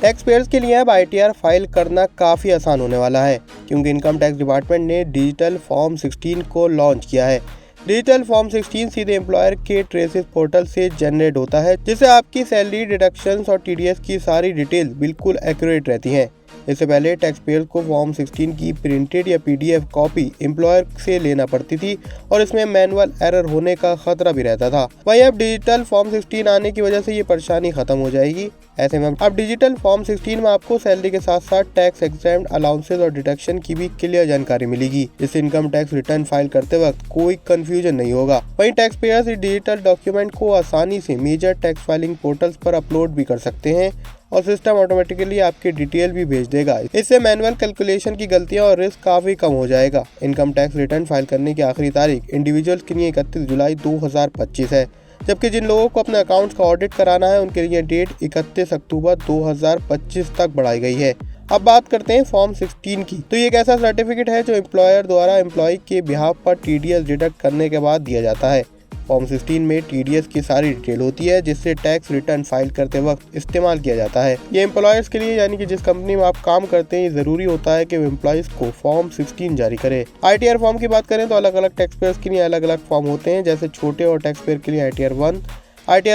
Tax payers के लिए अब ITR फाइल करना काफ़ी आसान होने वाला है, क्योंकि इनकम टैक्स डिपार्टमेंट ने डिजिटल फॉर्म 16 को लॉन्च किया है। डिजिटल फॉर्म 16 सीधे एम्प्लॉयर के ट्रेसिस पोर्टल से जनरेट होता है, जिससे आपकी सैलरी डिडक्शंस और TDS की सारी डिटेल्स बिल्कुल एक्यूरेट रहती हैं। इससे पहले टैक्स पेयर्स को फॉर्म 16 की प्रिंटेड या PDF कॉपी एम्प्लॉयर से लेना पड़ती थी और इसमें मैनुअल एरर होने का खतरा भी रहता था। वहीं अब डिजिटल फॉर्म 16 आने की वजह से ये परेशानी खत्म हो जाएगी। ऐसे में अब डिजिटल फॉर्म 16 में आपको सैलरी के साथ साथ टैक्स एग्जेम्प्ट अलाउंसेस और डिडक्शन की भी क्लियर जानकारी मिलेगी, जिससे इनकम टैक्स रिटर्न फाइल करते वक्त कोई कंफ्यूजन नहीं होगा। वहीं टैक्स पेयर्स इस डिजिटल डॉक्यूमेंट को आसानी से मेजर टैक्स फाइलिंग पोर्टल्स पर अपलोड भी कर सकते हैं और सिस्टम ऑटोमेटिकली आपकी डिटेल भी भेज देगा। इससे मैनुअल कैलकुलेशन की गलतियां और रिस्क काफी कम हो जाएगा। इनकम टैक्स रिटर्न फाइल करने की आखिरी तारीख इंडिविजुअल्स के लिए 31 जुलाई 2025 है, जबकि जिन लोगों को अपने अकाउंट्स का ऑडिट कराना है उनके लिए डेट 31 अक्टूबर 2025 तक बढ़ाई गई है। अब बात करते हैं फॉर्म 16 की। तो ये एक ऐसा सर्टिफिकेट है जो एम्प्लॉयर द्वारा एम्प्लॉय के बिहाफ पर TDS डिडक्ट करने के बाद दिया जाता है। फॉर्म 16 में TDS की सारी डिटेल होती है, जिससे टैक्स रिटर्न फाइल करते वक्त इस्तेमाल किया जाता है। ये एम्प्लॉयर्स के लिए, यानी कि जिस कंपनी में आप काम करते हैं, ये जरूरी होता है कि वो एम्प्लॉयज को फॉर्म 16 जारी करे। ITR फॉर्म की बात करें तो अलग अलग टैक्स पेयर्स के लिए अलग अलग फॉर्म होते हैं। जैसे छोटे और टैक्स पेयर के लिए ITR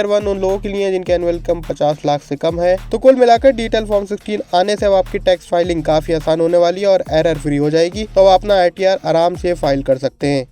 1 उन लोगों के लिए जिनके एनुअल इनकम 50 लाख से कम है। तो कुल मिलाकर डिजिटल फॉर्म 16 आने से अब आपकी टैक्स फाइलिंग काफी आसान होने वाली है और एरर फ्री हो जाएगी, तो आप अपना ITR आराम से फाइल कर सकते हैं।